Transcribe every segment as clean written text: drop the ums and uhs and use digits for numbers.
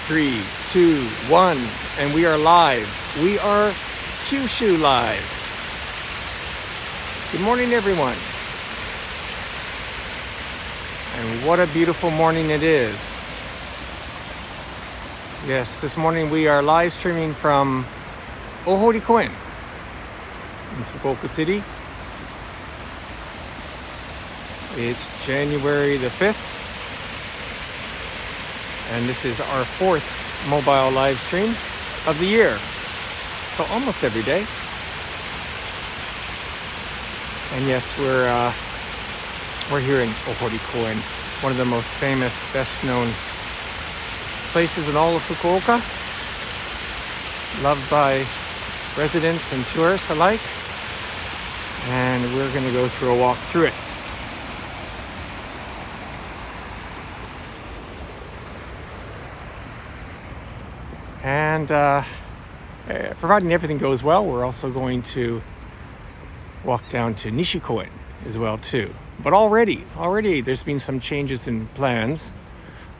3, 2, 1, and we are live. We are Kyushu live. Good morning, everyone. And what a beautiful morning it is. Yes, this morning we are live streaming from Ohorikoen in Fukuoka City. It's January the 5th. And this is our 4th mobile live stream of the year. So almost every day. And yes, we're here in Ohorikoen, one of the most famous, best known places in all of Fukuoka. Loved by residents and tourists alike. And we're going to go through a walk through it. And providing everything goes well, we're also going to walk down to Nishikoen as well too. But already there's been some changes in plans.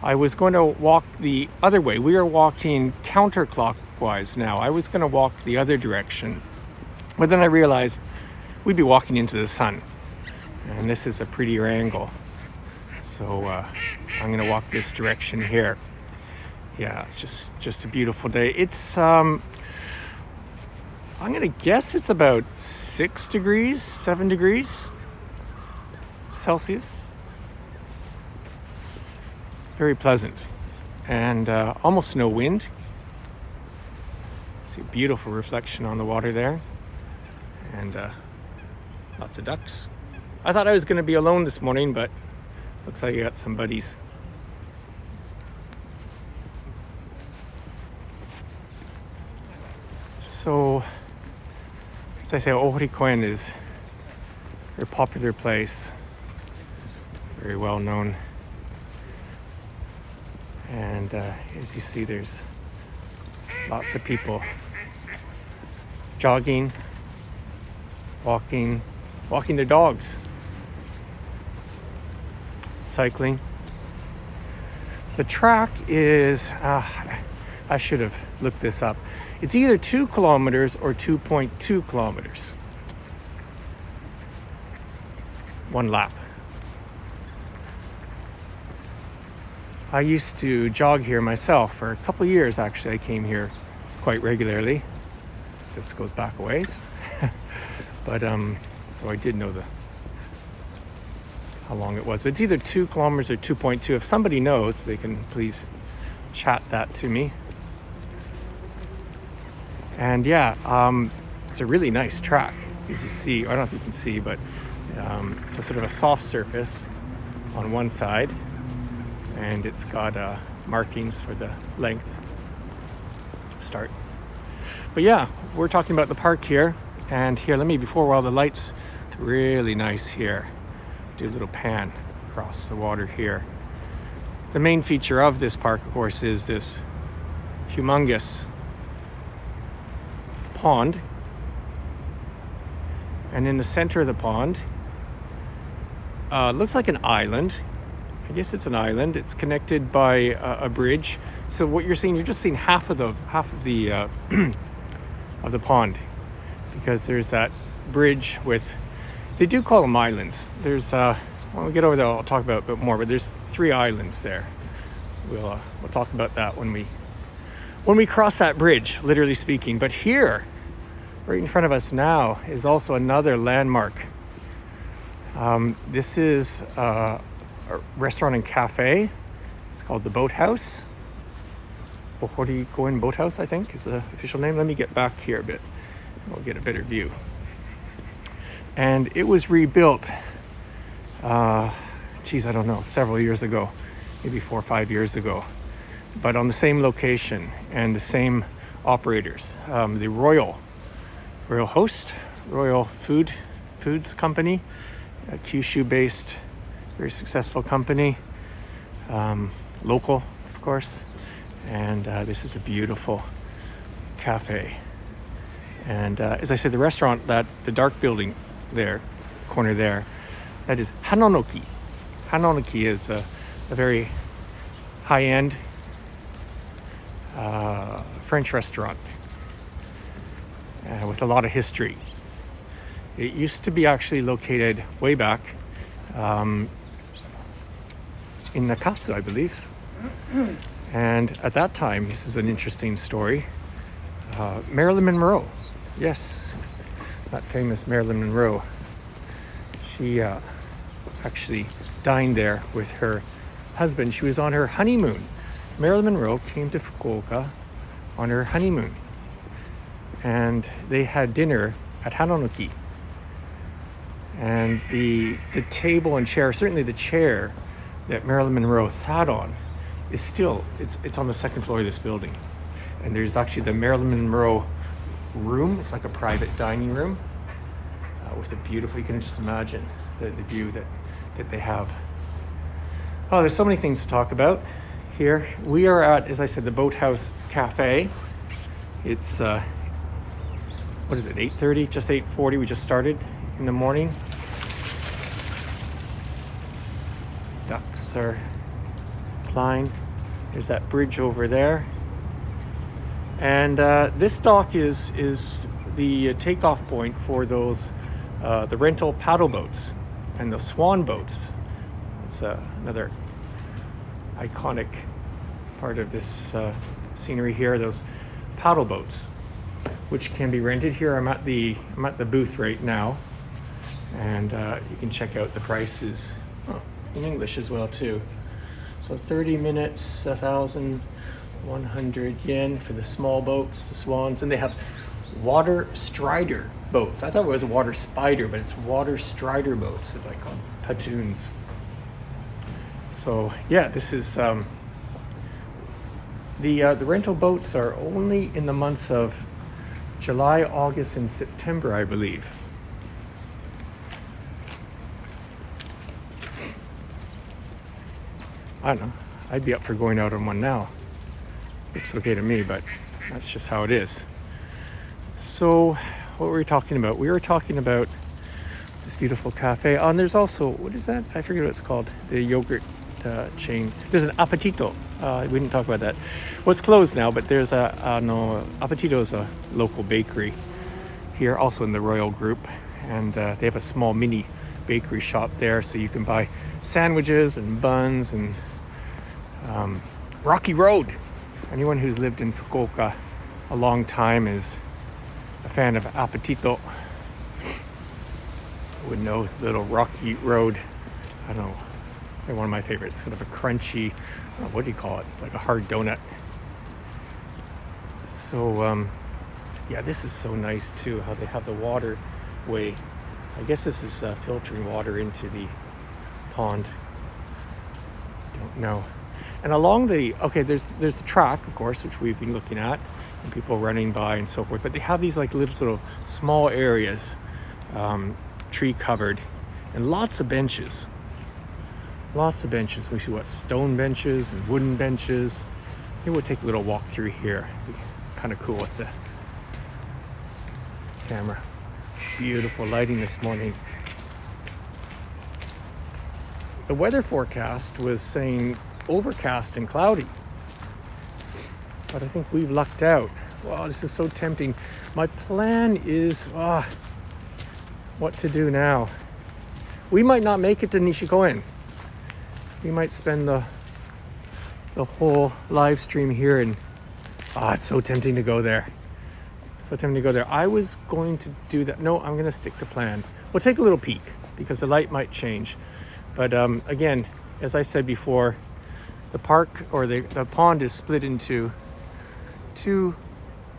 I was going to walk the other way. We are walking counterclockwise now. I was going to walk the other direction, but then I realized we'd be walking into the sun, and this is a prettier angle. So I'm going to walk this direction here. Yeah, it's just a beautiful day. It's I'm gonna guess it's about 7 degrees Celsius. Very pleasant, and almost no wind. See a beautiful reflection on the water there, and lots of ducks. I thought I was gonna be alone this morning, but looks like I got some buddies. So, as I say, Ohorikoen is a very popular place, very well known. And as you see, there's lots of people jogging, walking their dogs, cycling. The track is, I should have looked this up. It's either 2 kilometers or 2.2 kilometers. One lap. I used to jog here myself for a couple of years, actually. I came here quite regularly. This goes back a ways. But so I did know how long it was. But it's either 2 kilometers or 2.2. If somebody knows, they can please chat that to me. And yeah, it's a really nice track, as you see. I don't know if you can see, but it's a sort of a soft surface on one side, and it's got markings for the length start. But yeah, we're talking about the park here, and here, while the light's really nice here, do a little pan across the water here. The main feature of this park, of course, is this humongous pond, and in the center of the pond looks like an island. I guess it's an island. It's connected by a bridge. So what you're just seeing half of the of the pond, because there's that bridge with, they do call them islands. There's when we get over there, I'll talk about it a bit more, but there's 3 islands there. We'll talk about that when we cross that bridge, literally speaking. But here, right in front of us now, is also another landmark. This is a restaurant and cafe. It's called the Boathouse. Ohorikoen Boathouse, I think, is the official name. Let me get back here a bit. We'll get a better view. And it was rebuilt, I don't know, several years ago, maybe 4 or 5 years ago. But on the same location and the same operators. The Royal Foods Company, a Kyushu-based, very successful company, local, of course. And this is a beautiful cafe. And as I said, the restaurant, the dark building there, corner there, that is Hanonoki. Hanonoki is a very high-end French restaurant with a lot of history. It used to be actually located way back in Nakasu, I believe. And at that time, this is an interesting story, Marilyn Monroe, yes, that famous Marilyn Monroe, she actually dined there with her husband. She was on her honeymoon. Marilyn Monroe came to Fukuoka on her honeymoon, and they had dinner at Hanonoki. And the table and chair, certainly the chair that Marilyn Monroe sat on, is still, it's on the second floor of this building. And there's actually the Marilyn Monroe room. It's like a private dining room with a beautiful, you can just imagine the view that they have. Oh, there's so many things to talk about here. We are at, as I said, the Boathouse Cafe. It's, what is it, 8:30, just 8:40, we just started in the morning. Ducks are flying. There's that bridge over there. And this dock is the takeoff point for those, the rental paddle boats and the swan boats. It's another iconic part of this scenery here, those paddle boats, which can be rented here. I'm at the booth right now, and you can check out the prices in English as well too. So 30 minutes, 1,100 yen for the small boats, the swans, and they have water strider boats. I thought it was a water spider, but it's water strider boats, like on pontoons. So yeah, this is the rental boats are only in the months of July, August, and September, I believe. I don't know. I'd be up for going out on one now. It's okay to me, but that's just how it is. So, what were we talking about? We were talking about this beautiful cafe. Oh, and there's also, what is that? I forget what it's called. The yogurt chain. There's an Appetito. We didn't talk about that. Well, it's closed now, but there's Appetito is a local bakery here, also in the Royal Group, and they have a small mini bakery shop there, so you can buy sandwiches and buns and Rocky Road. Anyone who's lived in Fukuoka a long time is a fan of Appetito would know Little Rocky Road. I don't know, they're one of my favorites. Sort of a crunchy, what do you call it? Like a hard donut. So yeah, this is so nice too, how they have the waterway. I guess this is filtering water into the pond. Don't know. And along the, okay, there's the track, of course, which we've been looking at, and people running by and so forth, but they have these like little sort of small areas, tree covered, and lots of benches. Lots of benches. We see what, stone benches and wooden benches. Maybe we'll take a little walk through here. Be kind of cool with the camera. Beautiful lighting this morning. The weather forecast was saying overcast and cloudy, but I think we've lucked out. Wow, this is so tempting. My plan is what to do now. We might not make it to Nishikoen. We might spend the whole live stream here, and it's so tempting to go there. So tempting to go there. I was going to do that. No, I'm going to stick to plan. We'll take a little peek because the light might change. But again, as I said before, the park or the pond is split into two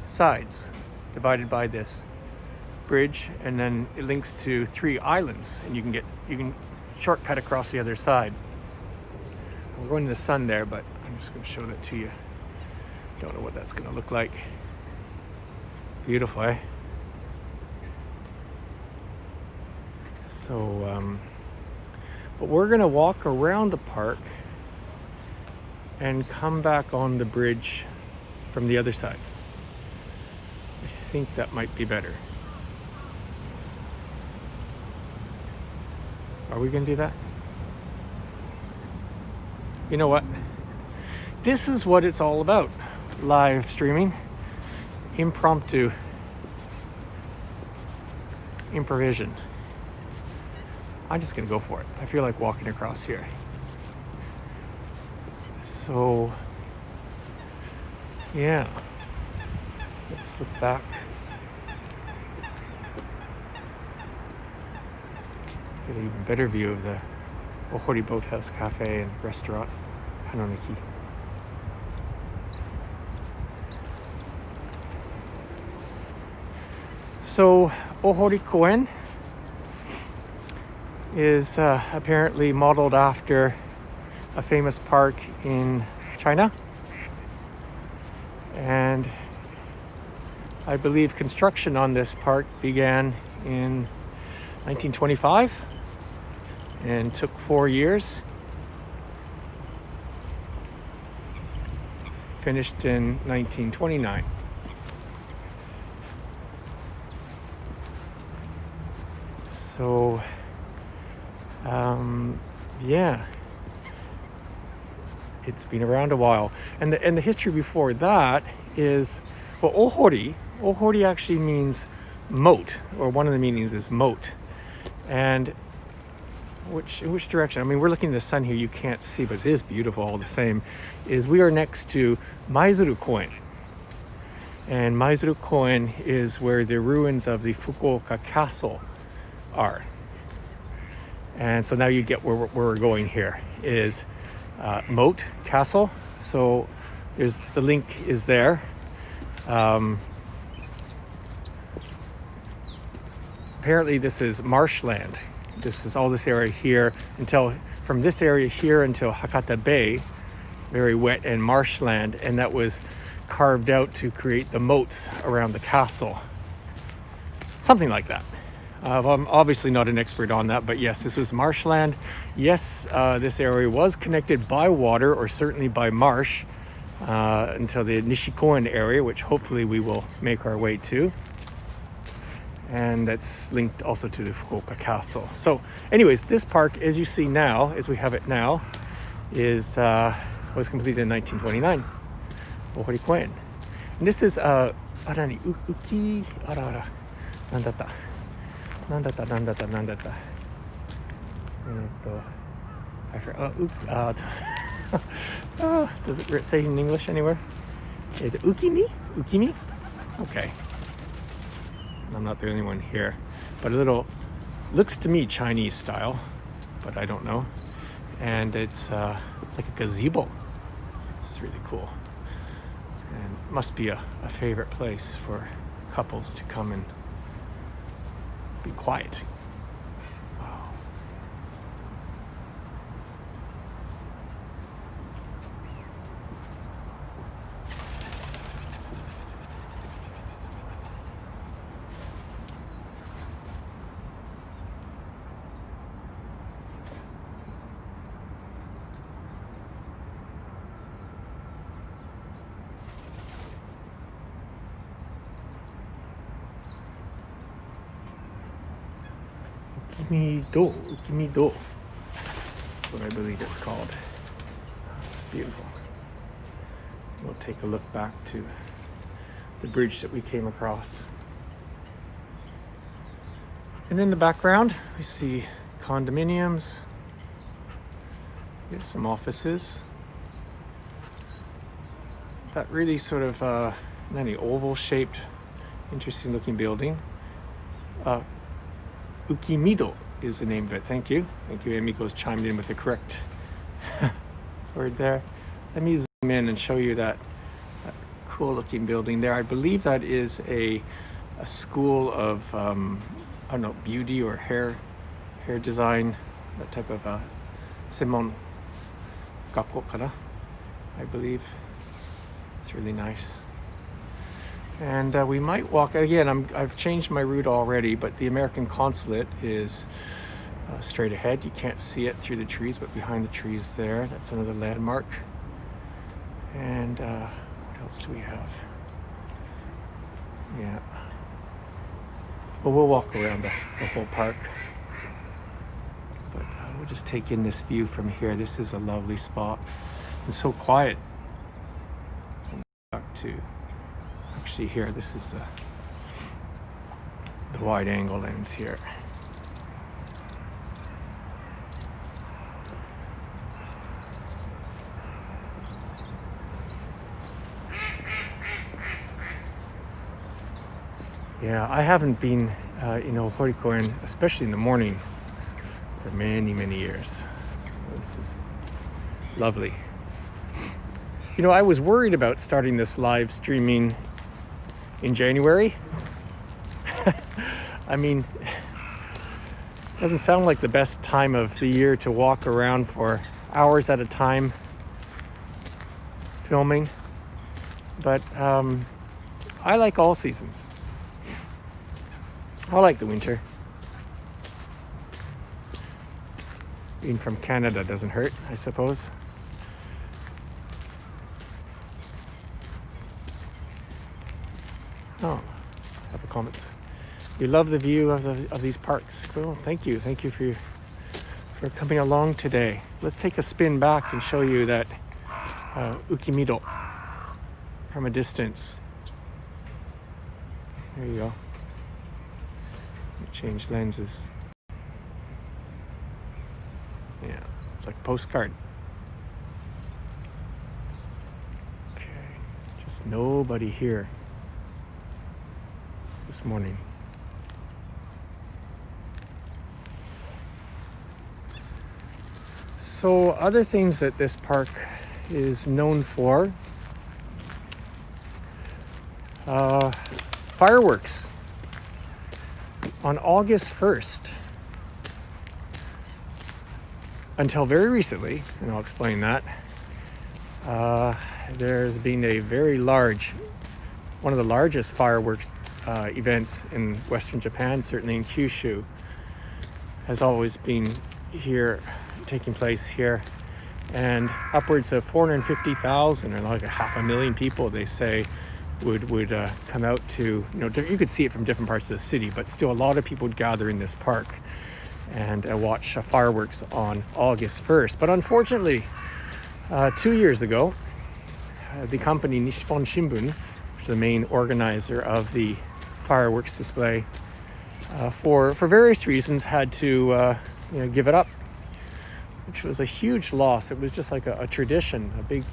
sides, divided by this bridge, and then it links to 3 islands, and you can shortcut across the other side. We're going to the sun there, but I'm just going to show that to you. Don't know what that's going to look like. Beautiful, eh? So, but we're going to walk around the park and come back on the bridge from the other side. I think that might be better. Are we going to do that? You know what? This is what it's all about. live streaming, impromptu improvision. I'm just gonna go for it. I feel like walking across here. So yeah, let's look back. Get an even better view of the Ohori Boathouse Cafe and restaurant, Hanoneki. So Ohorikoen is apparently modeled after a famous park in China, and I believe construction on this park began in 1925 and took 4 years. Finished in 1929. So, yeah, it's been around a while. And the history before that is, well, Ohori actually means moat, or one of the meanings is moat. And which direction? I mean, we're looking at the sun here, you can't see, but it is beautiful all the same, is we are next to Maizuru Koen. And Maizuru Koen is where the ruins of the Fukuoka Castle are. And so now you get where we're going here is moat, castle. So there's the link is there. Apparently this is marshland. This is all this area here from this area here until Hakata Bay, very wet and marshland, and that was carved out to create the moats around the castle. Something like that. I'm obviously not an expert on that, but yes, this was marshland. Yes, this area was connected by water, or certainly by marsh, until the Nishikoen area, which hopefully we will make our way to. And that's linked also to the Fukuoka Castle. So anyways, this park, as you see now, as we have it now, was completed in 1929. Ohorikoen. And this is I does it say in English anywhere? Ukimi? Okay. I'm not the only one here, but a little, looks to me Chinese style, but I don't know. And it's like a gazebo. It's really cool, and must be a favorite place for couples to come and be quiet. Wow. Ukimi-do. That's what I believe it's called. It's beautiful. We'll take a look back to the bridge that we came across. And in the background, we see condominiums. Here's some offices. That really sort of oval-shaped, interesting-looking building. Ukimido is the name of it. Thank you. Emiko's chimed in with the correct word there. Let me zoom in and show you that cool looking building there. I believe that is a school of, I don't know, beauty or hair design, that type of Simon Gakko kana, I believe. It's really nice. And we might walk again. I've changed my route already, but the American consulate is straight ahead. You can't see it through the trees, but behind the trees there, that's another landmark. And what else do we have? Yeah. Well, we'll walk around the whole park, but we'll just take in this view from here. This is a lovely spot and so quiet. to actually here. This is the wide angle lens here. Yeah, I haven't been in Ohorikoen, especially in the morning, for many years. This is lovely. I was worried about starting this live streaming in January. I mean, it doesn't sound like the best time of the year to walk around for hours at a time filming, but I like all seasons. I like the winter. Being from Canada doesn't hurt, I suppose. Oh, have a comment. You love the view of these parks. Cool. Thank you for coming along today. Let's take a spin back and show you that Ukimido from a distance. There you go. Change lenses. Yeah, it's like a postcard. Okay, just nobody here this morning. So other things that this park is known for, fireworks. On August 1st, until very recently, and I'll explain that, there's been a very large, one of the largest fireworks events in Western Japan, certainly in Kyushu, has always been here, taking place here, and upwards of 450,000 or like 500,000 people, they say, would come out to, you could see it from different parts of the city, but still a lot of people would gather in this park and watch fireworks on August 1st. But unfortunately, 2 years ago, the company Nippon Shimbun, which is the main organizer of the fireworks display, for various reasons had to give it up, which was a huge loss. It was just like a tradition, a big,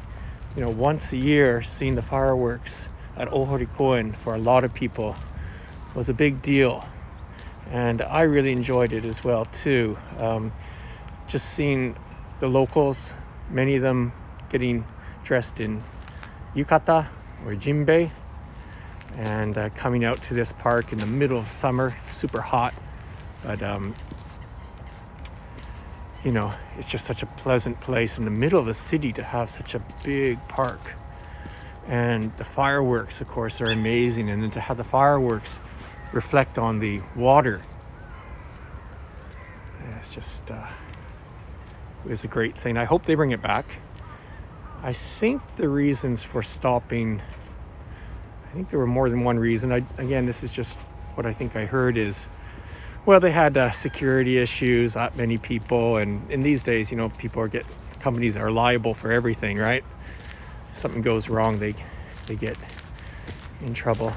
once a year seeing the fireworks at Ohorikoen for a lot of people was a big deal, and I really enjoyed it as well too. Just seeing the locals, many of them getting dressed in yukata or jinbei, and coming out to this park in the middle of summer, super hot, but it's just such a pleasant place in the middle of the city to have such a big park. And the fireworks, of course, are amazing, and then to have the fireworks reflect on the water, it's just it was a great thing. I hope they bring it back. I think the reasons for stopping, I think there were more than one reason. Again, this is just what I think I heard is, well, they had security issues, that many people, and in these days, companies are liable for everything, right? Something goes wrong, they get in trouble.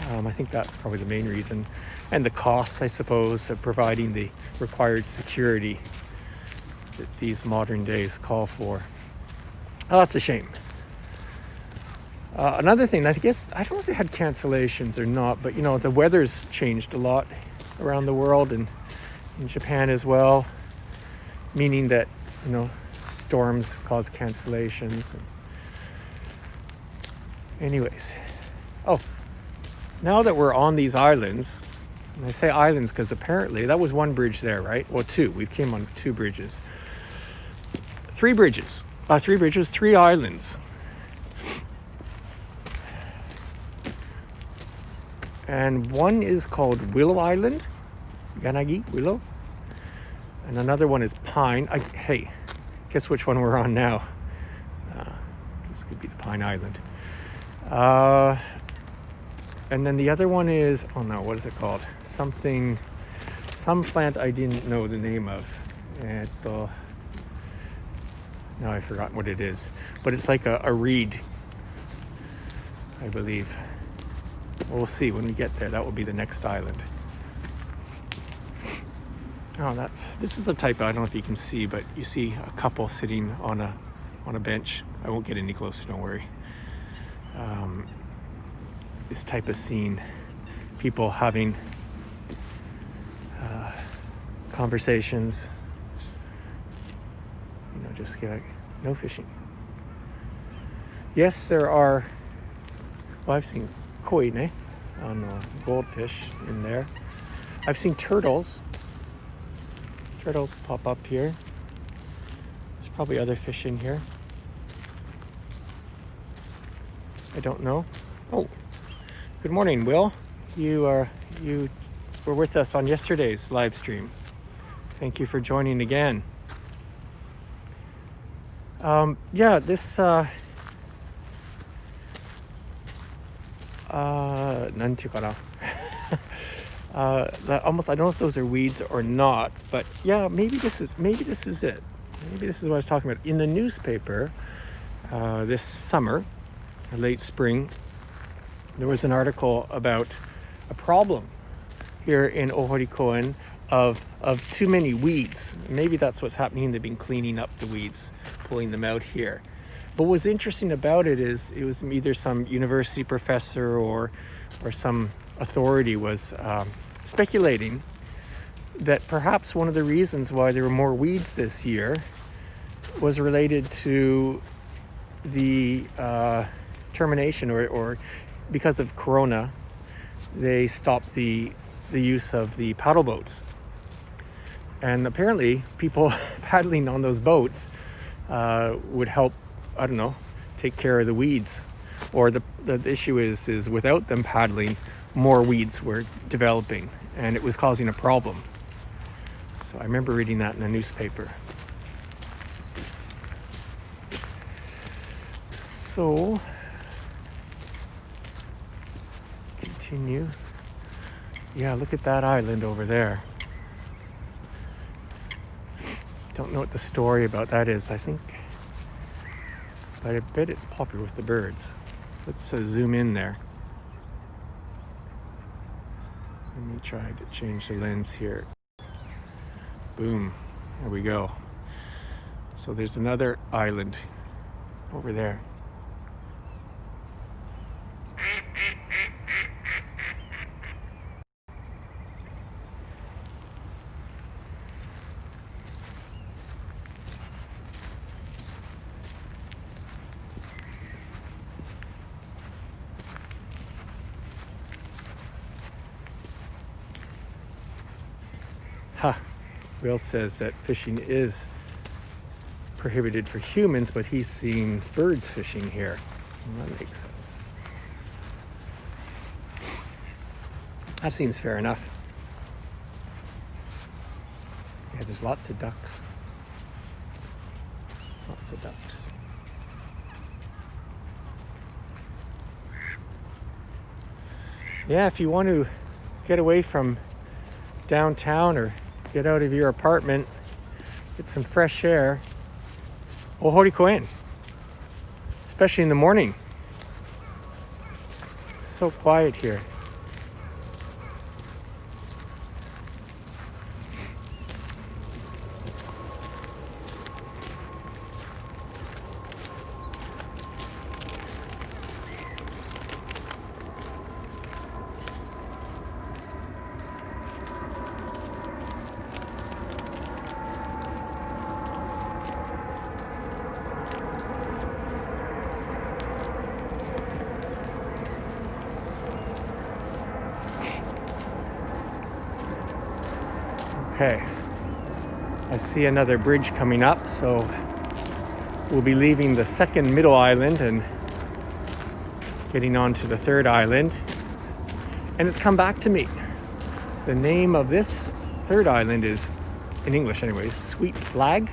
I think that's probably the main reason, and the costs, I suppose, of providing the required security that these modern days call for. Oh, that's a shame. Another thing, I guess, I don't know if they had cancellations or not, but the weather's changed a lot around the world and in Japan as well, meaning that storms cause cancellations. Anyways, now that we're on these islands, and I say islands because apparently that was one bridge there, right? Well, two. We came on two bridges. Three islands. And one is called Willow Island, Yanagi, Willow. And another one is Pine. Hey, guess which one we're on now? This could be the Pine Island. And then the other one is, what is it called? Some plant I didn't know the name of. Now I've forgotten what it is. But it's like a reed. I believe. We'll see when we get there. That will be the next island. Oh, this is a type, I don't know if you can see, but you see a couple sitting on a bench. I won't get any closer, don't worry. This type of scene, people having conversations, just no fishing. Yes, there are, well, I've seen koine on goldfish in there. I've seen turtles. Turtles pop up here. There's probably other fish in here. I don't know. Oh, good morning, Will. You were with us on yesterday's live stream. Thank you for joining again. Yeah, this almost, I don't know if those are weeds or not, but yeah, maybe this is it. Maybe this is what I was talking about. In the newspaper this summer, late spring, there was an article about a problem here in Ohorikoen of too many weeds. Maybe that's what's happening. They've been cleaning up the weeds, pulling them out here. But what's interesting about it is it was either some university professor or some authority was speculating that perhaps one of the reasons why there were more weeds this year was related to the termination or because of Corona, they stopped the use of the paddle boats. And apparently people paddling on those boats would help, I don't know, take care of the weeds. Or the issue is without them paddling, more weeds were developing and it was causing a problem. So I remember reading that in the newspaper. So, continue. Yeah, look at that island over there. Don't know what the story about that is, I think. But I bet it's popular with the birds. Let's zoom in there. Let me try to change the lens here. Boom, there we go. So there's another island over there. Will says that fishing is prohibited for humans, but he's seen birds fishing here. Well, that makes sense. That seems fair enough. Yeah, there's lots of ducks. Lots of ducks. Yeah, if you want to get away from downtown or get out of your apartment, get some fresh air, Ohorikoen, especially in the morning. So quiet here. Okay, I see another bridge coming up, so we'll be leaving the second middle island and getting on to the third island. And it's come back to me. The name of this third island is, in English anyways, Sweet Flag.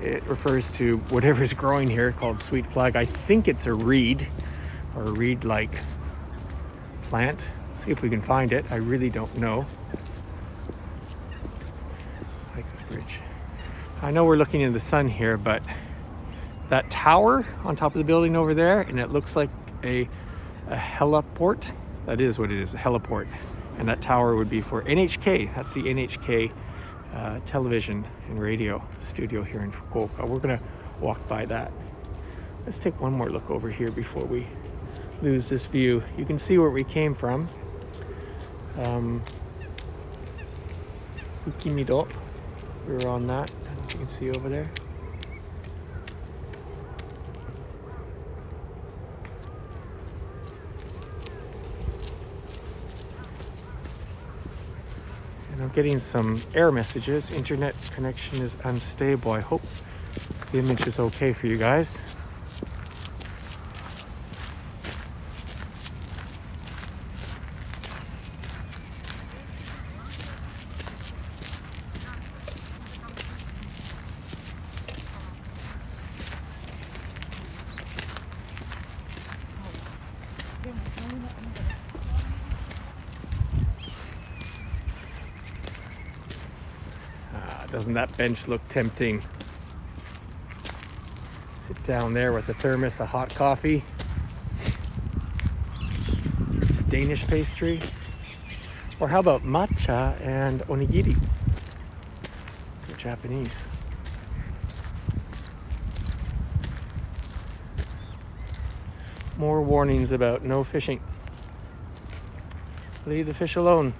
It refers to whatever's growing here called sweet flag. I think it's a reed or a reed-like plant. Let's see if we can find it. I really don't know. Bridge. I know we're looking in the sun here, but that tower on top of the building over there, and it looks like a heliport. That is what it is, a heliport. And that tower would be for NHK. That's the NHK television and radio studio here in Fukuoka. We're gonna walk by that. Let's take one more look over here before we lose this view. You can see where we came from. Ukimido. We were on that. You can see over there. And I'm getting some error messages. Internet connection is unstable. I hope the image is okay for you guys. Doesn't that bench look tempting? Sit down there with a thermos of hot coffee, Danish pastry, or how about matcha and onigiri? They're Japanese. More warnings about no fishing. Leave the fish alone.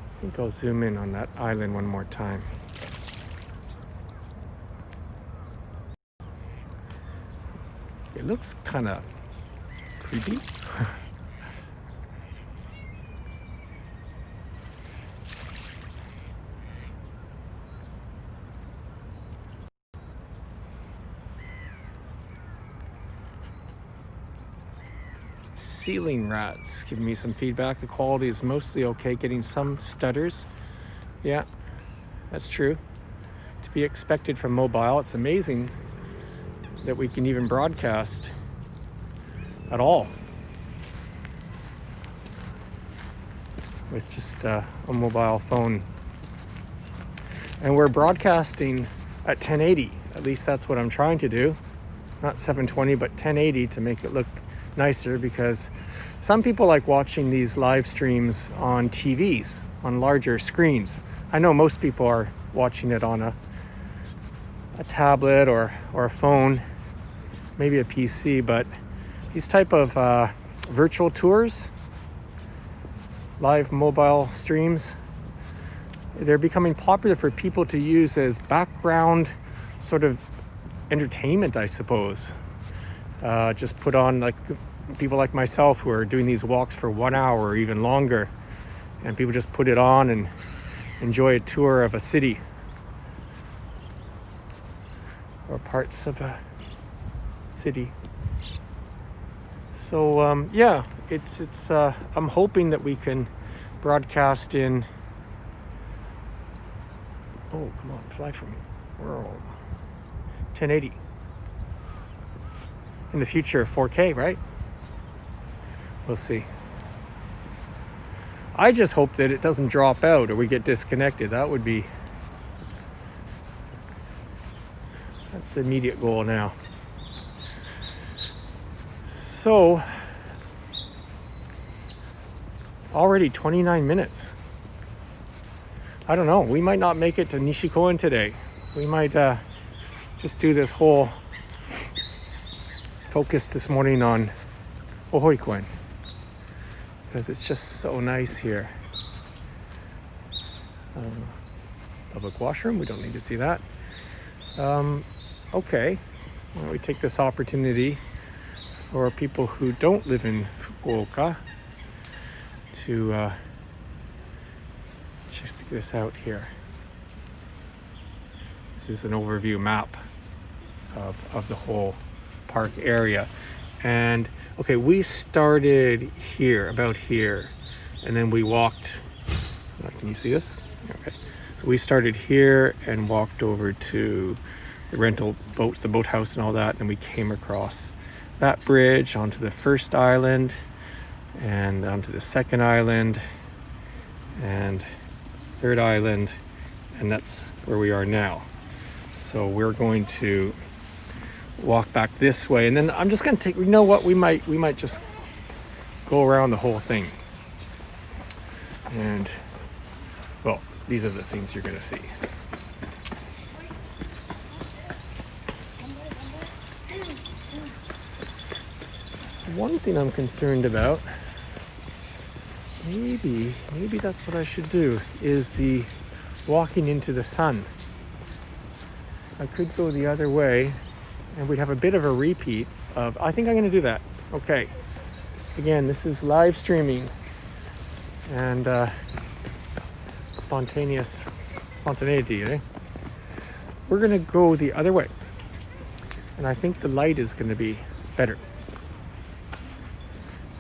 I think I'll zoom in on that island one more time. It looks kind of creepy. Ceiling rats giving me some feedback. The quality is mostly okay, getting some stutters. Yeah, that's true. To be expected from mobile. It's amazing that we can even broadcast at all with just a mobile phone. And we're broadcasting at 1080. At least that's what I'm trying to do. Not 720, but 1080 to make it look nicer, because some people like watching these live streams on TVs, on larger screens. I know most people are watching it on a tablet or a phone, maybe a PC, but these type of virtual tours, live mobile streams, they're becoming popular for people to use as background sort of entertainment, I suppose. Just put on, like people like myself who are doing these walks for 1 hour or even longer, and people just put it on and enjoy a tour of a city or parts of a city. So yeah, it's I'm hoping that we can broadcast in, oh come on, fly for me, world, 1080. In the future, 4K, right? We'll see. I just hope that it doesn't drop out or we get disconnected. That's the immediate goal now. So, already 29 minutes. I don't know, we might not make it to Nishikoen today. We might just do this whole focus this morning on Ohorikoen, because it's just so nice here. Public washroom, we don't need to see that. Okay, why don't we take this opportunity for people who don't live in Fukuoka to check this out here. This is an overview map of the whole park area. And okay, we started here, about here, and then we walked, can you see this? Okay, so we started here and walked over to the rental boats, the boathouse and all that, and we came across that bridge onto the first island and onto the second island and third island, and that's where we are now. So we're going to walk back this way, and then I'm just gonna take, you know what, we might just go around the whole thing. And well, these are the things you're gonna see. One thing I'm concerned about, maybe that's what I should do, is the walking into the sun. I could go the other way and we'd have a bit of a repeat of, I think I'm gonna do that. Okay, again, this is live streaming and spontaneity, eh? We're gonna go the other way, and I think the light is gonna be better.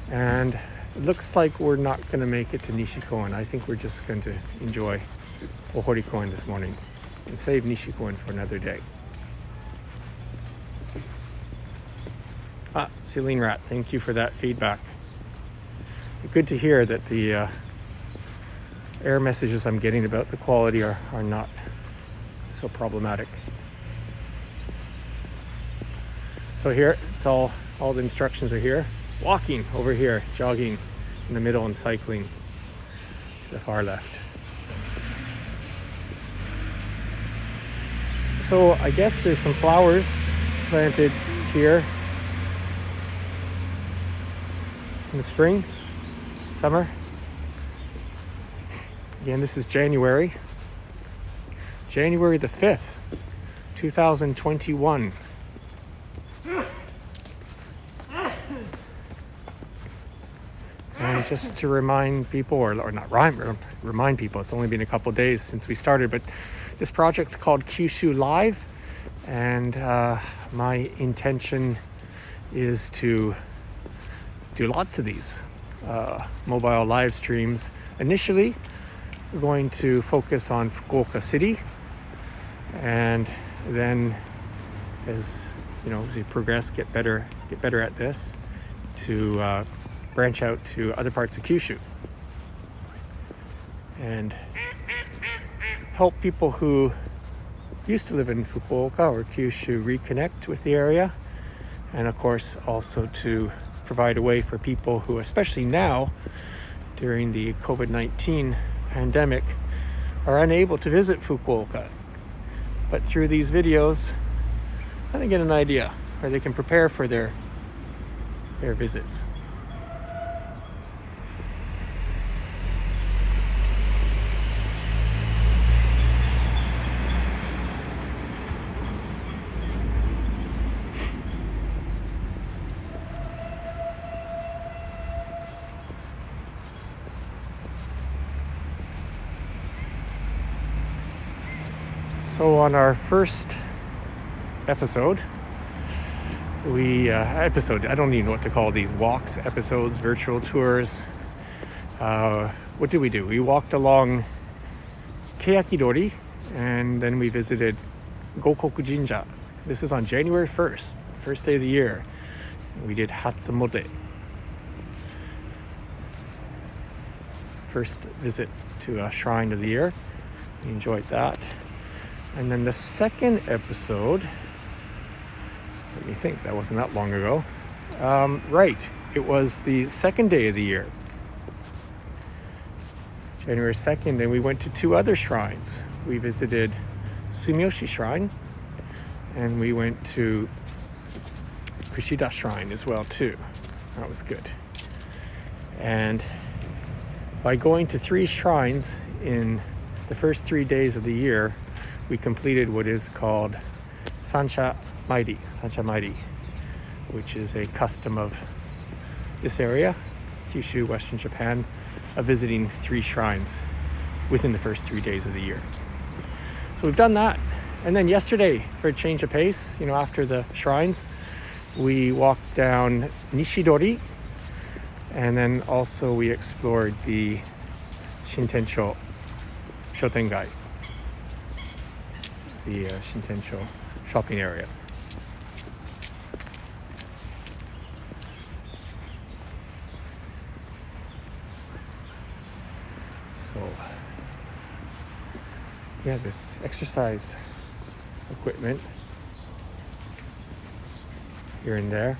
And it looks like we're not going to make it to Nishikoen. I think we're just going to enjoy Ohorikoen this morning and save Nishikoen for another day. Celine Rat, thank you for that feedback. Good to hear that the error messages I'm getting about the quality are not so problematic. So here, it's all the instructions are here. Walking over here, jogging in the middle, and cycling to the far left. So I guess there's some flowers planted here in the spring, summer. Again, this is January the 5th, 2021. And just to remind people, or not remind people, it's only been a couple days since we started, but this project's called Kyushu Live, and my intention is to do lots of these mobile live streams. Initially, we're going to focus on Fukuoka City, and then as we progress, get better at this, to branch out to other parts of Kyushu and help people who used to live in Fukuoka or Kyushu reconnect with the area, and of course also to provide a way for people who, especially now during the COVID-19 pandemic, are unable to visit Fukuoka, but through these videos they get an idea, or they can prepare for their visits. So on our first episode, I don't even know what to call these walks, episodes, virtual tours. What did we do? We walked along Keakidori, and then we visited Gokoku Jinja. This is on January 1st, first day of the year. We did Hatsumode. First visit to a shrine of the year. We enjoyed that. And then the second episode, let me think, that wasn't that long ago. Right, it was the second day of the year, January 2nd, and we went to two other shrines. We visited Sumiyoshi Shrine, and we went to Kushida Shrine as well too. That was good. And by going to three shrines in the first 3 days of the year, we completed what is called Sansha Mairi, which is a custom of this area, Kyushu, Western Japan, of visiting three shrines within the first 3 days of the year. So we've done that. And then yesterday, for a change of pace, after the shrines, we walked down Nishidori, and then also we explored the Shintensho Shotengai, the Shintensho shopping area. So, yeah, this exercise equipment here and there.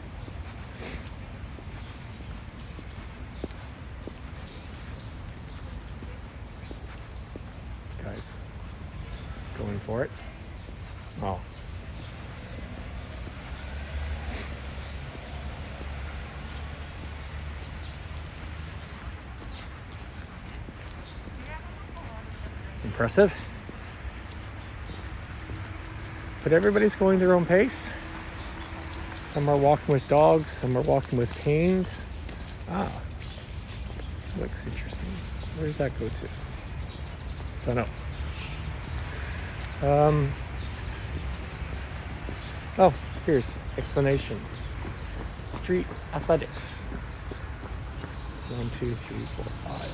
This guy's going for it. Oh. Impressive. But everybody's going their own pace. Some are walking with dogs, some are walking with canes. Ah, looks interesting. Where does that go to? Don't know. Oh, here's explanation. Street athletics. 1, 2, 3, 4, 5.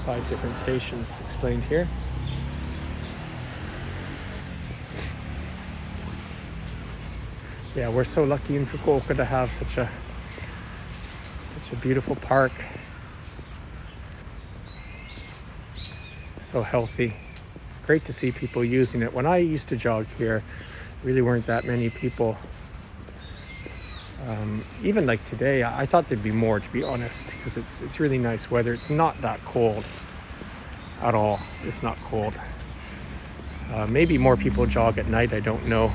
5 different stations explained here. Yeah, we're so lucky in Fukuoka to have such a beautiful park. So healthy. Great to see people using it. When I used to jog here, really weren't that many people. Even like today, I thought there'd be more, to be honest, because it's really nice weather. It's not that cold at all. It's not cold. Maybe more people jog at night, I don't know.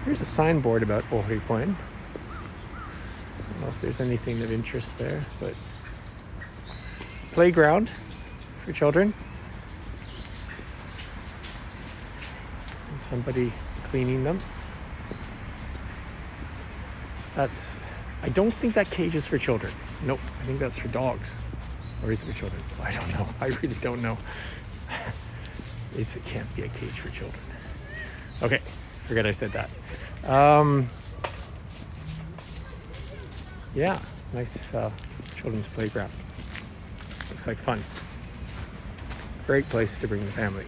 Here's a signboard about Ohorikoen. I don't know if there's anything of interest there, but playground for children. And somebody cleaning them. I don't think that cage is for children. Nope, I think that's for dogs. Or is it for children? I don't know. I really don't know. It can't be a cage for children. Okay, forget I said that. Yeah, nice children's playground. Looks like fun. Great place to bring the family.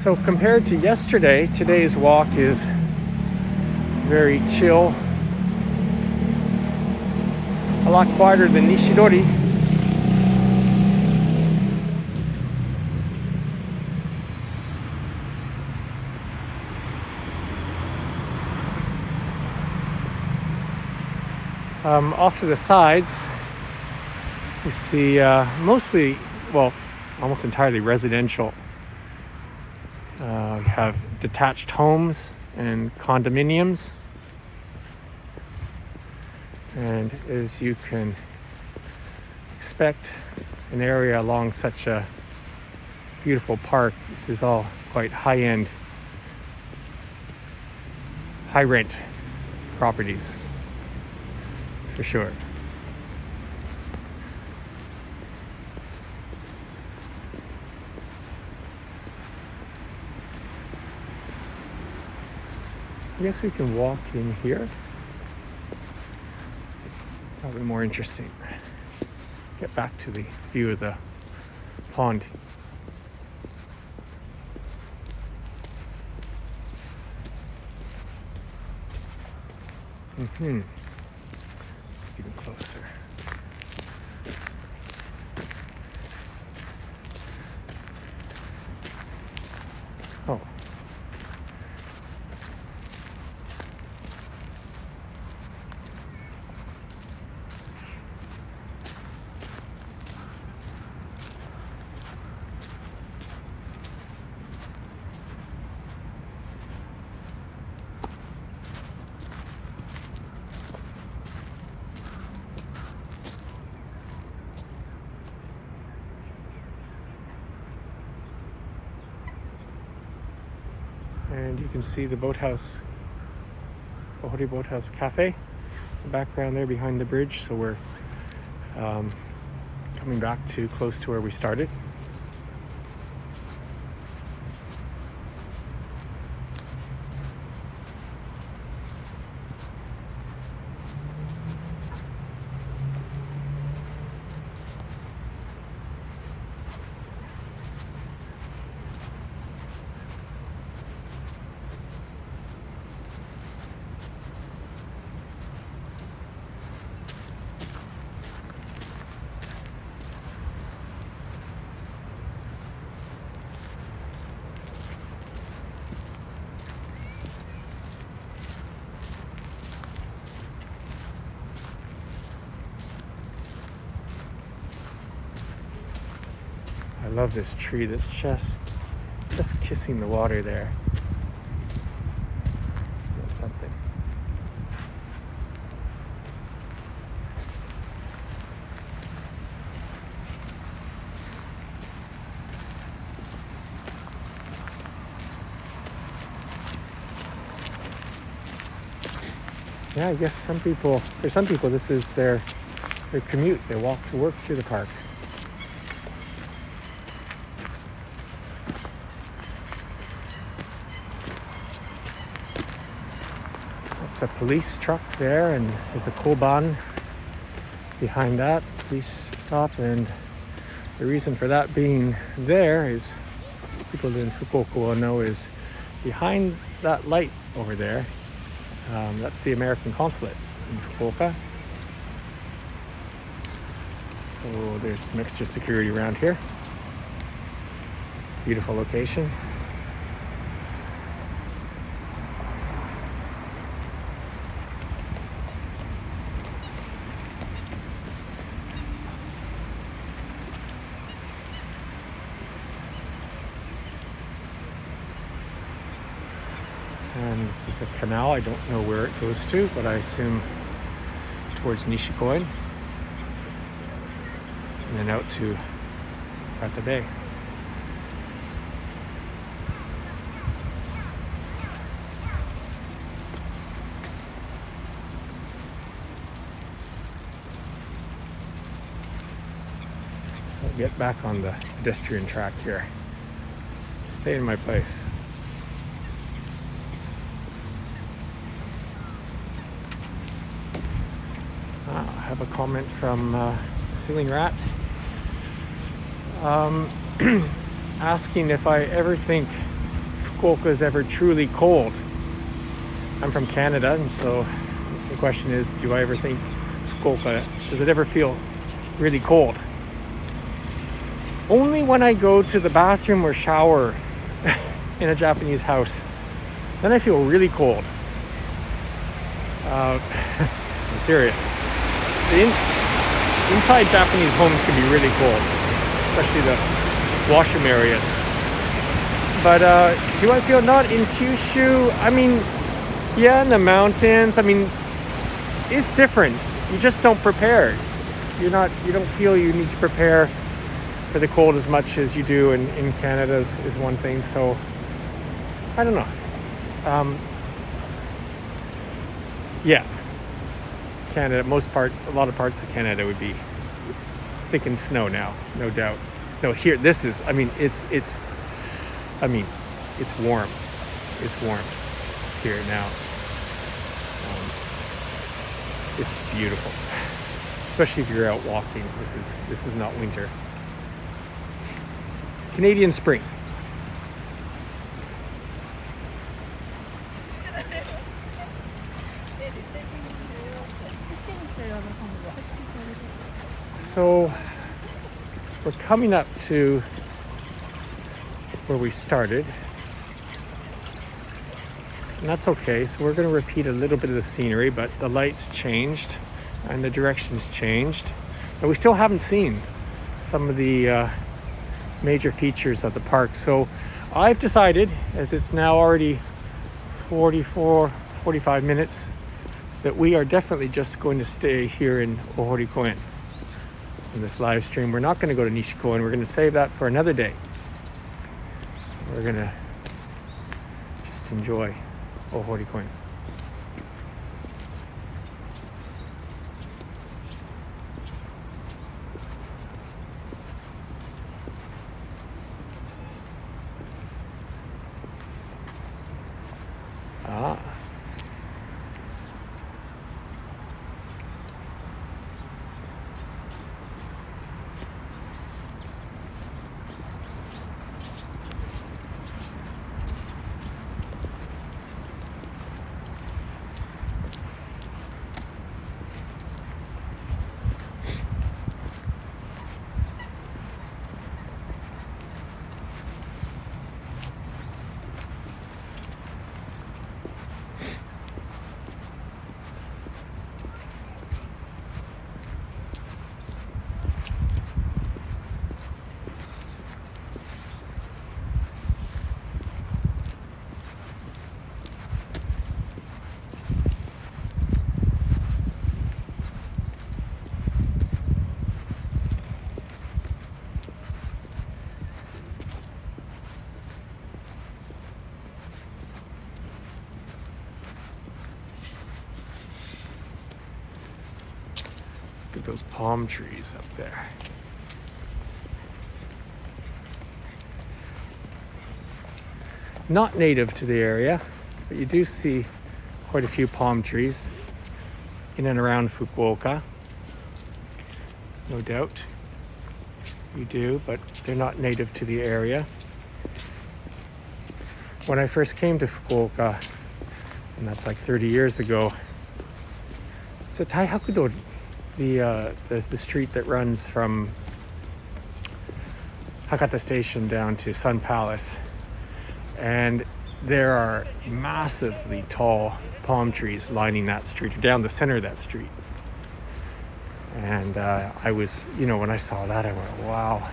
So compared to yesterday, today's walk is very chill. A lot quieter than Nishidori. Off to the sides, you see mostly, well, almost entirely residential. We have detached homes and condominiums. And as you can expect, an area along such a beautiful park, this is all quite high-end, high-rent properties, for sure. I guess we can walk in here. Probably more interesting. Get back to the view of the pond. Even closer. Oh. And you can see the Boathouse, Ohori Boathouse Cafe in the background there behind the bridge. So we're coming back to close to where we started. I love this tree that's just kissing the water there. That's something. Yeah, I guess for some people this is their commute. They walk to work through the park. A police truck there, and there's a koban behind that police stop, and the reason for that being there is people in Fukuoka will know is behind that light over there, that's the American consulate in Fukuoka. So there's some extra security around here. Beautiful location. And this is a canal. I don't know where it goes to, but I assume towards Ohorikoen and then out to the bay. I'll get back on the pedestrian track here. Stay in my place. I have a comment from Ceiling Rat asking if I ever think Fukuoka is ever truly cold. I'm from Canada, and so the question is, do I ever think Fukuoka, does it ever feel really cold? Only when I go to the bathroom or shower in a Japanese house, then I feel really cold. I'm serious. The inside Japanese homes can be really cold, especially the washroom areas. But do I feel not in Kyushu? I mean, yeah, in the mountains. I mean, it's different. You just don't prepare. You don't feel you need to prepare for the cold as much as you do in Canada is one thing. So I don't know. Yeah. Canada, a lot of parts of Canada would be thick in snow now, no doubt. No, here, it's warm. It's warm here now. It's beautiful, especially if you're out walking. This is not winter. Canadian spring. So we're coming up to where we started, and that's okay. So we're going to repeat a little bit of the scenery, but the lights changed and the directions changed, but we still haven't seen some of the major features of the park. So I've decided, as it's now already 45 minutes, that we are definitely just going to stay here in Ohorikoen in this live stream. We're not going to go to Nishikoen. We're going to save that for another day. We're going to just just enjoy Ohorikoen. Ah. Look at those palm trees up there. Not native to the area, but you do see quite a few palm trees in and around Fukuoka. No doubt you do, but they're not native to the area. When I first came to Fukuoka, and that's like 30 years ago, it's a Taihakudo, the street that runs from Hakata Station down to Sun Palace. And there are massively tall palm trees lining that street, down the center of that street. And I was, when I saw that, I went, wow,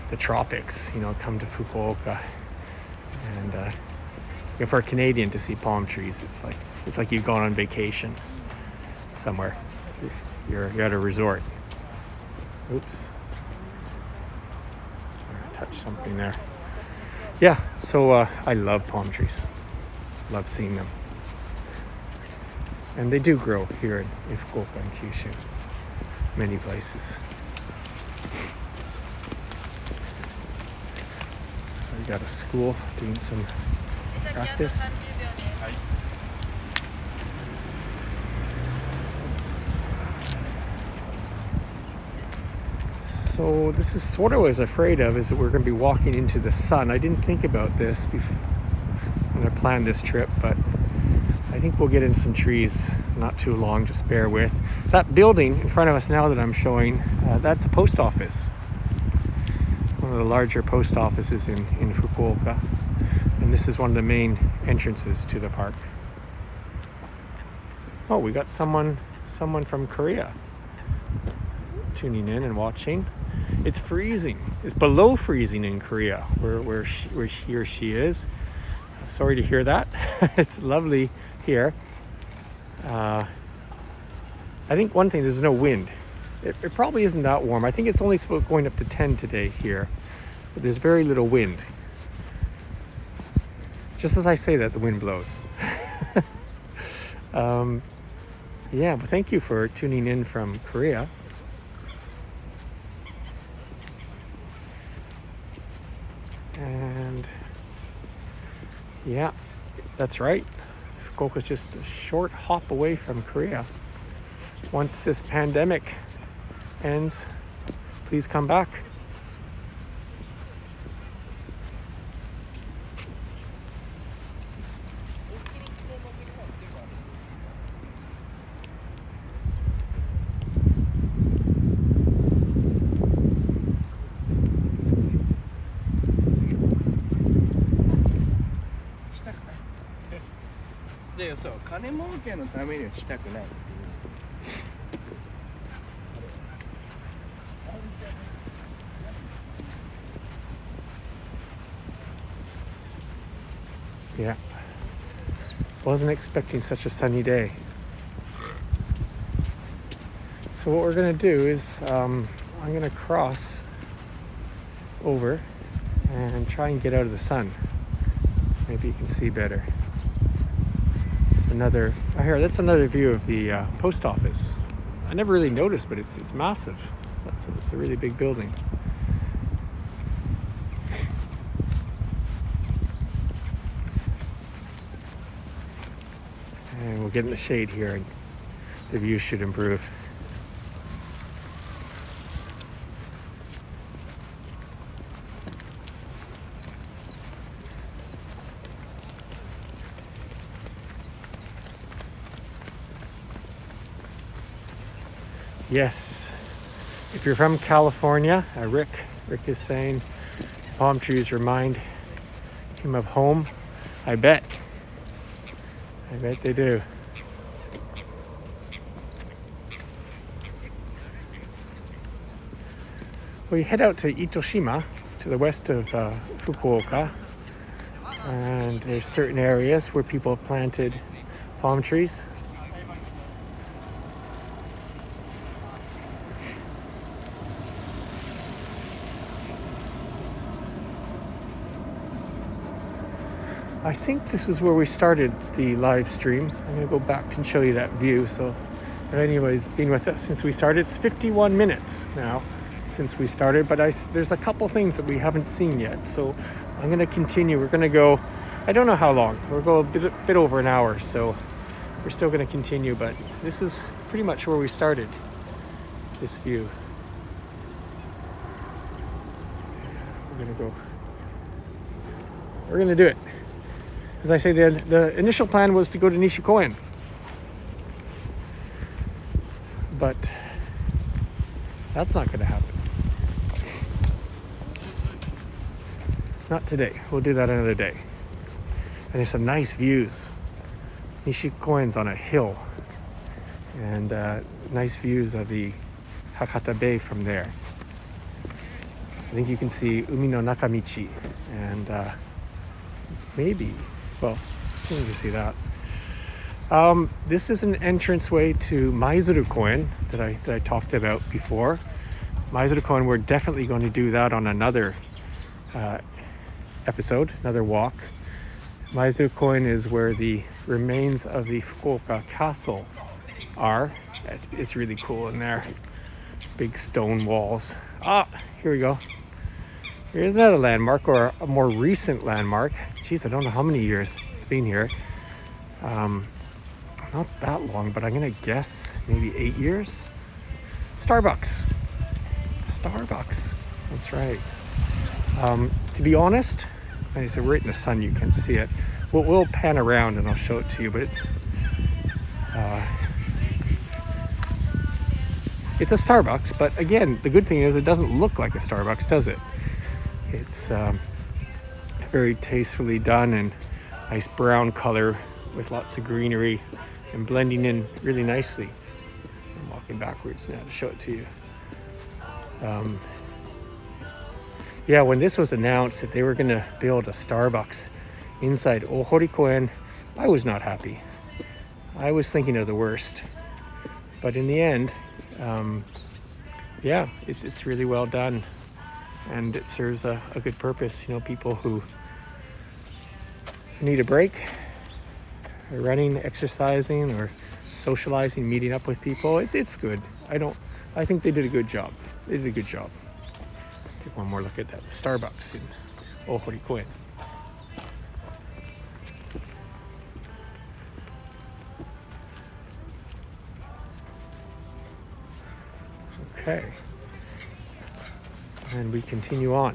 the tropics, come to Fukuoka. And for a Canadian to see palm trees, it's like you've gone on vacation somewhere. You're at a resort. Oops. I touched something there. Yeah, so I love palm trees. Love seeing them. And they do grow here in Fukuoka and Kyushu. Many places. So we got a school doing some practice. So this is what I was afraid of, is that we're going to be walking into the sun. I didn't think about this when I planned this trip, but I think we'll get in some trees not too long, just bear with. That building in front of us now that I'm showing, that's a post office. One of the larger post offices in Fukuoka. And this is one of the main entrances to the park. Oh, we got someone from Korea tuning in and watching. It's freezing. It's below freezing in Korea, where he or she is. Sorry to hear that. It's lovely here. I think one thing, there's no wind. It probably isn't that warm. I think it's only going up to 10 today here, but there's very little wind. Just as I say that, the wind blows. Yeah, but thank you for tuning in from Korea. And yeah, that's right. Fukuoka's just a short hop away from Korea. Once this pandemic ends, please come back.そう、金儲けのためにはしたくない。Yeah, wasn't expecting such a sunny day. So what we're gonna do is I'm gonna cross over and try and get out of the sun. Maybe you can see better. That's another view of the post office. I never really noticed, but it's massive. It's a really big building. And we'll get in the shade here and the view should improve. Yes, if you're from California, Rick is saying palm trees remind him of home. I bet they do. We head out to Itoshima, to the west of Fukuoka, and there's certain areas where people have planted palm trees. I think this is where we started the live stream. I'm going to go back and show you that view. So if anybody's been with us since we started, it's 51 minutes now since we started, but there's a couple things that we haven't seen yet. So I'm going to continue. We're going to go, I don't know how long. We'll go a bit over an hour. So we're still going to continue, but this is pretty much where we started, this view. We're going to do it. As I say, the initial plan was to go to Nishikoen, but that's not going to happen. Not today. We'll do that another day. And there's some nice views. Nishikoen's on a hill, and nice views of the Hakata Bay from there. I think you can see Umi no Nakamichi, and maybe. Well, you can see that. This is an entranceway to Maizuru Koen that I talked about before. Maizuru Koen, we're definitely going to do that on another episode, another walk. Maizuru Koen is where the remains of the Fukuoka castle are. It's really cool in there. Big stone walls. Here we go. Here's another landmark, or a more recent landmark. Geez, I don't know how many years it's been here. Not that long, but I'm gonna guess maybe 8 years. Starbucks. That's right. To be honest, I said right in the sun, you can see it. We'll pan around and I'll show it to you, but it's a Starbucks. But again, the good thing is it doesn't look like a Starbucks, does it? It's very tastefully done and nice brown color with lots of greenery and blending in really nicely. I'm walking backwards now to show it to you. Yeah, when this was announced that they were going to build a Starbucks inside Ohorikoen, I was not happy. I was thinking of the worst. But in the end, yeah, it's really well done. And it serves a good purpose. You know, people who need a break, running, exercising, or socializing, meeting up with people. It's good. I think they did a good job. Take one more look at that Starbucks in Ohori Koen. Okay. And we continue on.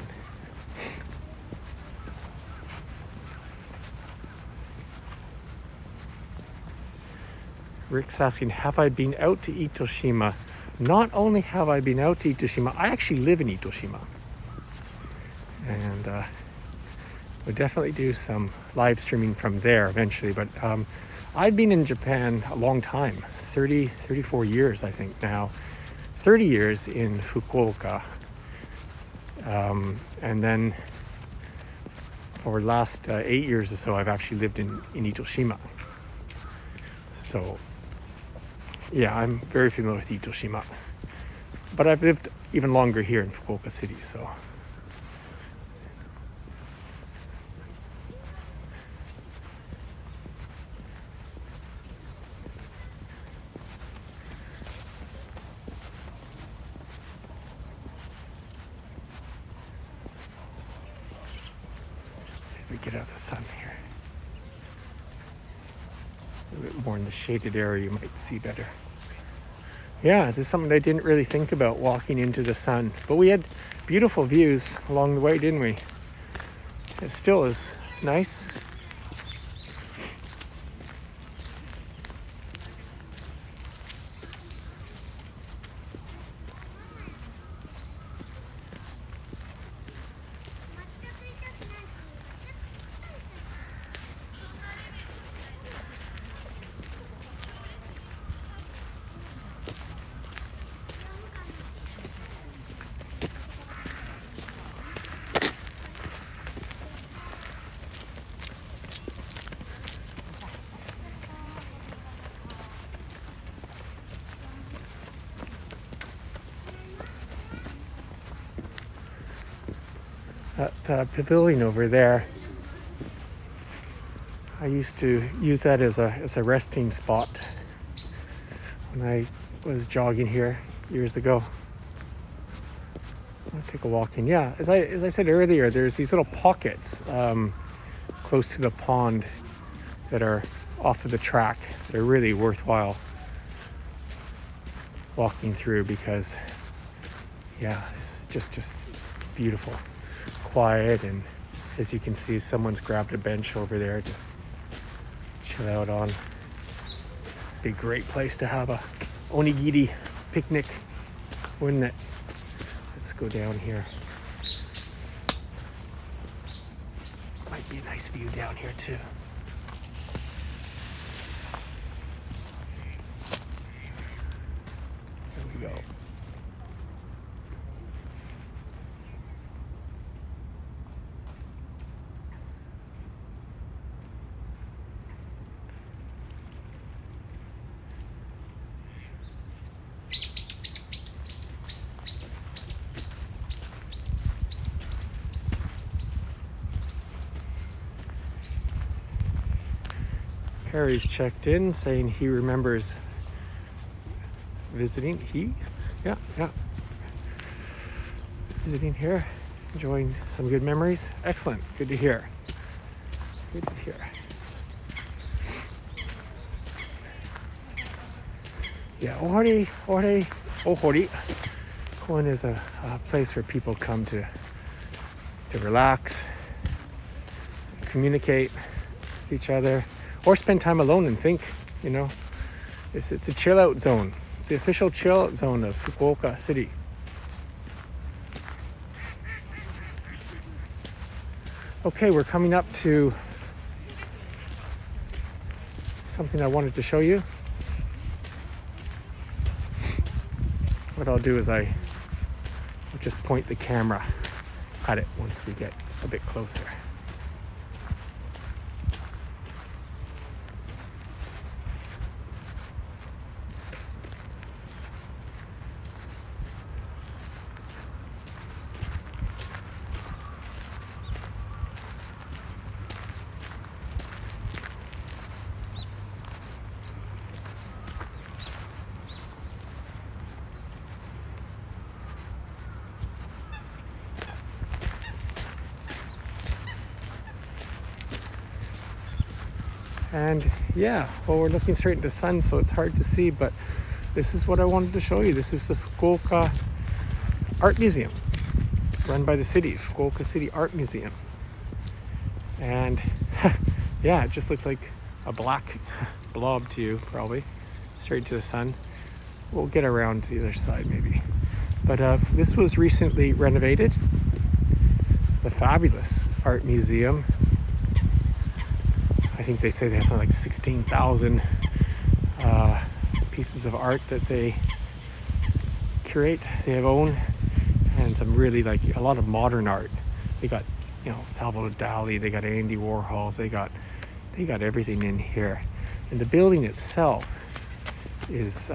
Rick's asking, have I been out to Itoshima? Not only have I been out to Itoshima, I actually live in Itoshima. And we'll definitely do some live streaming from there eventually. But I've been in Japan a long time, 34 years I think now. 30 years in Fukuoka. And then for the last 8 years or so, I've actually lived in Itoshima. So yeah, I'm very familiar with Itoshima. But I've lived even longer here in Fukuoka City, so. if we get out of the sun here. A little bit more in the shaded area, you might see better. Yeah, this is something I didn't really think about, walking into the sun. But we had beautiful views along the way, didn't we? It still is nice. That pavilion over there, I used to use that as a resting spot when I was jogging here years ago. I'll take a walk in. Yeah, as I said earlier, there's these little pockets close to the pond that are off of the track that are really worthwhile walking through, because yeah, it's just beautiful, quiet, and as you can see, someone's grabbed a bench over there to chill out on. Be a great place to have a onigiri picnic, wouldn't it? Let's go down here. Might be a nice view down here too. There we go. Harry's checked in saying he remembers visiting. Yeah. Visiting here, enjoying some good memories. Excellent, good to hear. Good to hear. Yeah, Ohori Koen is a place where people come to relax, communicate with each other, or spend time alone and think, you know. It's a chill out zone. It's the official chill out zone of Fukuoka City. Okay, we're coming up to something I wanted to show you. What I'll do is I'll just point the camera at it once we get a bit closer. And yeah, well, we're looking straight into the sun, so it's hard to see, but this is what I wanted to show you. This is the Fukuoka Art Museum, run by the city, Fukuoka City Art Museum. And yeah, it just looks like a black blob to you, probably, straight to the sun. We'll get around to the other side maybe. But this was recently renovated. The fabulous art museum. I think they say they have something like 16,000 pieces of art that they curate, they have owned, and some really, like, a lot of modern art. They got, you know, Salvador Dali, they got Andy Warhols, they got everything in here. And the building itself is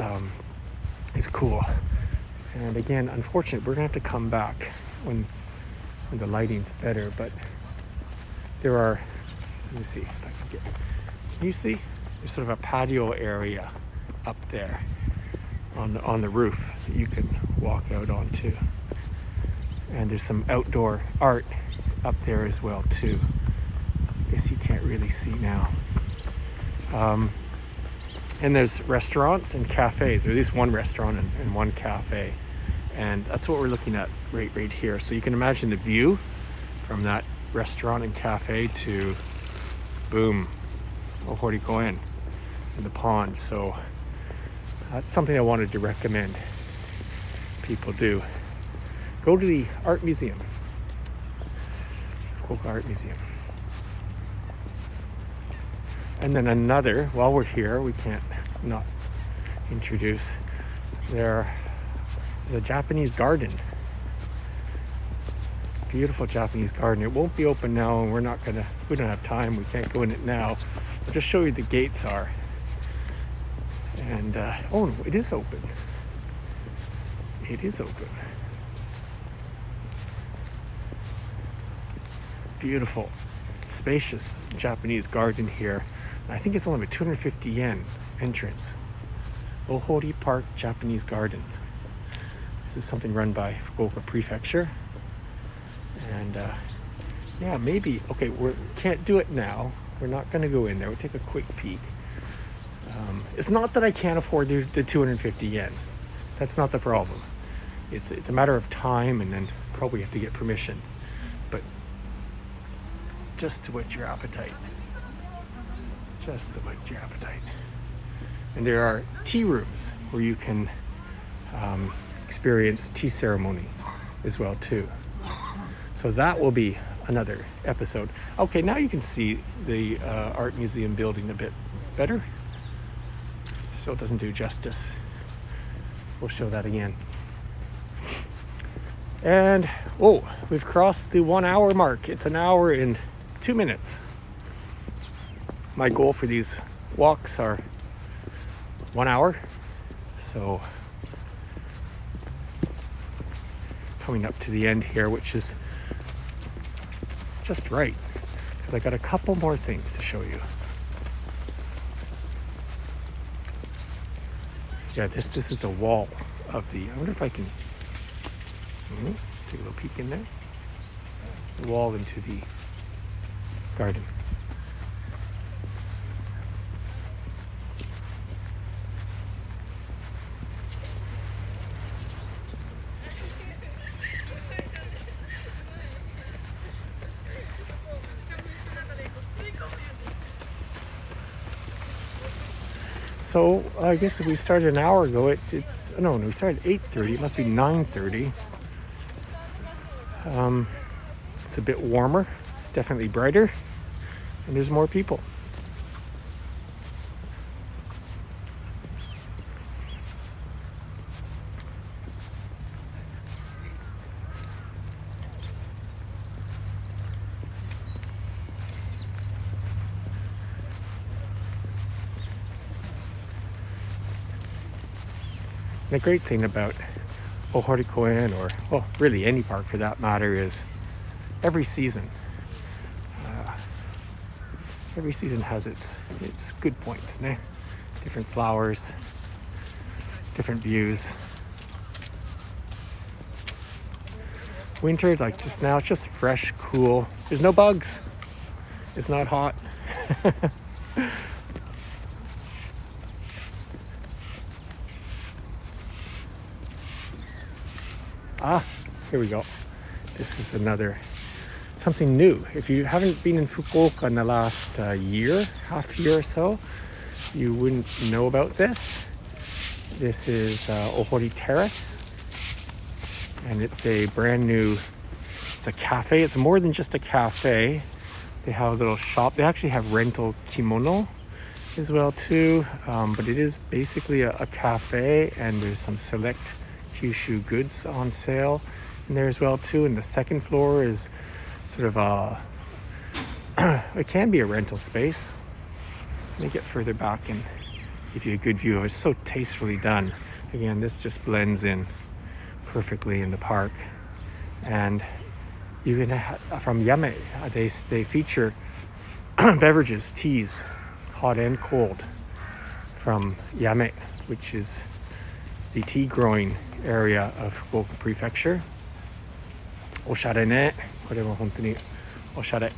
cool. And again, unfortunately, we're gonna have to come back when the lighting's better, but there are, let me see if I can get, can you see? There's sort of a patio area up there on the roof that you can walk out onto. And there's some outdoor art up there as well too. guess you can't really see now. And there's restaurants and cafes, or at least one restaurant and one cafe. And that's what we're looking at right here. So you can imagine the view from that restaurant and cafe to, boom, Ohori Koen and the pond. So that's something I wanted to recommend people do. Go to the art museum, Fukuoka Art Museum. And then another, while we're here, we can't not introduce, there's a Japanese garden. Beautiful Japanese garden. It won't be open now, and we don't have time, we can't go in it now. I'll just show you the gates are. And, oh, it is open. It is open. Beautiful, spacious Japanese garden here. I think it's only about 250 yen entrance. Ohori Park Japanese Garden. This is something run by Fukuoka Prefecture. And yeah, maybe, okay, we can't do it now. We're not going to go in there. We'll take a quick peek. It's not that I can't afford the 250 yen. That's not the problem. It's a matter of time, and then probably have to get permission. But just to whet your appetite. Just to whet your appetite. And there are tea rooms where you can experience tea ceremony as well too. So that will be another episode. Okay, now you can see the art museum building a bit better. Still doesn't do justice. We'll show that again. And oh, we've crossed the 1 hour mark. It's 1 hour and 2 minutes. My goal for these walks are 1 hour. So coming up to the end here, which is just right, because I got a couple more things to show you. Yeah, this is the wall of the, I wonder if I can take a little peek in there. The wall into the garden. So I guess if we started an hour ago, it's no, we started at 8:30. It must be 9:30. It's a bit warmer. It's definitely brighter, and there's more people. The great thing about Ohorikoen, or well, really any park for that matter, is every season has its good points, né? Different flowers, different views. Winter, like just now, it's just fresh, cool. There's no bugs. It's not hot. Ah, here we go. This is something new. If you haven't been in Fukuoka in the last half year or so, you wouldn't know about this. This is Ohori Terrace, and it's a brand new, it's a cafe. It's more than just a cafe. They have a little shop. They actually have rental kimono as well too, but it is basically a cafe, and there's some select Kyushu goods on sale in there as well too. And the second floor is sort of it can be a rental space. Let me get further back and give you a good view of it. It's so tastefully done. Again, this just blends in perfectly in the park. And you can from Yame, they feature beverages, teas, hot and cold, from Yame, which is the tea growing area of Fukuoka Prefecture. おしゃれね。これは本当におしゃれ。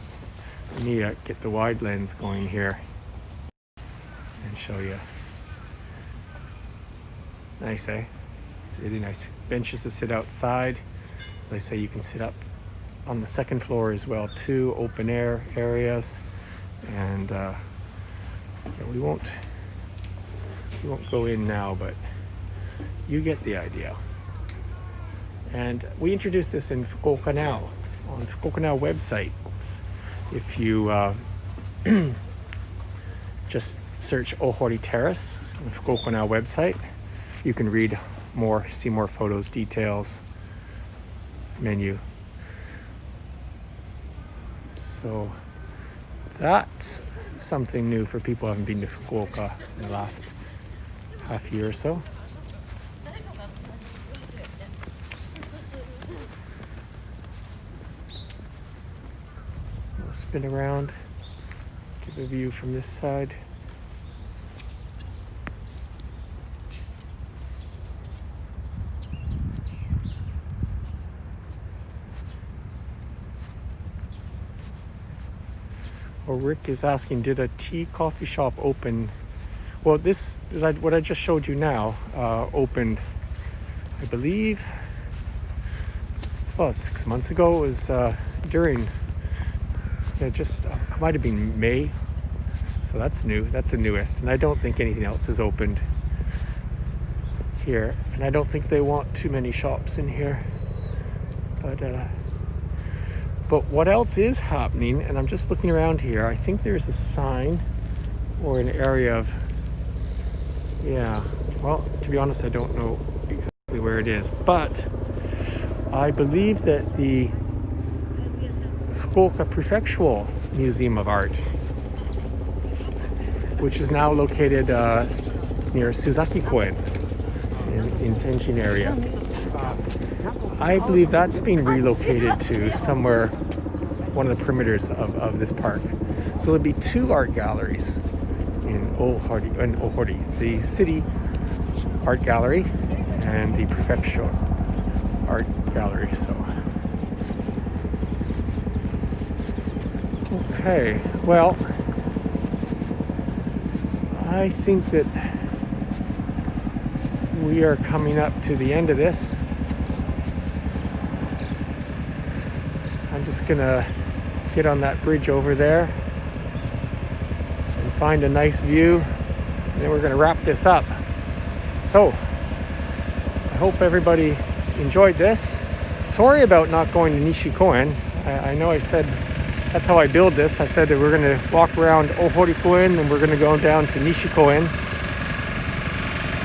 Let me get the wide lens going here and show you. Nice, eh? Really nice. Benches to sit outside. As I say, you can sit up on the second floor as well too. Open air areas, and yeah, we won't go in now, but you get the idea. And we introduced this in Fukuoka Now, on Fukuoka Now website. If you just search Ohori Terrace on the Fukuoka Now website, you can read more, see more photos, details, menu. So that's something new for people who haven't been to Fukuoka in the last half year or so. We'll spin around, give a view from this side. Oh, Rick is asking, did a tea coffee shop open? Well, this is what I just showed you now, opened, I believe, well, 6 months ago. It was during, it might have been May. So that's new, that's the newest. And I don't think anything else is opened here. And I don't think they want too many shops in here. But what else is happening, and I'm just looking around here, I think there's a sign or an area of, yeah, well, to be honest, I don't know exactly where it is, but I believe that the Fukuoka Prefectural Museum of Art, which is now located near Ohorikoen in Tenshin area, I believe that's being relocated to somewhere, one of the perimeters of this park. So there'll be two art galleries in Ohori, the city art gallery and the prefectural art gallery. So, okay, well, I think that we are coming up to the end of this. I'm just gonna get on that bridge over there and find a nice view, and then we're gonna wrap this up. So I hope everybody enjoyed this. Sorry about not going to Nishikoen. I know I said that's how I build this. I said that we're gonna walk around Ohorikoen and we're gonna go down to Nishikoen.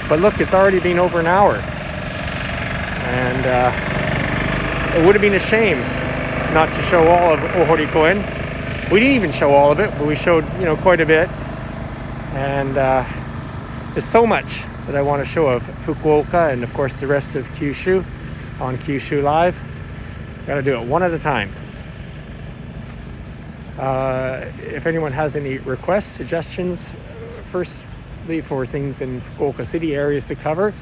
But look, it's already been over an hour, and it would have been a shame not to show all of Ohorikoen. We didn't even show all of it, but we showed, quite a bit. And there's so much that I want to show of Fukuoka and of course the rest of Kyushu on Kyushu Live. Gotta do it one at a time. If anyone has any requests, suggestions, firstly for things in Fukuoka City areas to cover,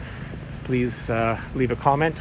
please leave a comment,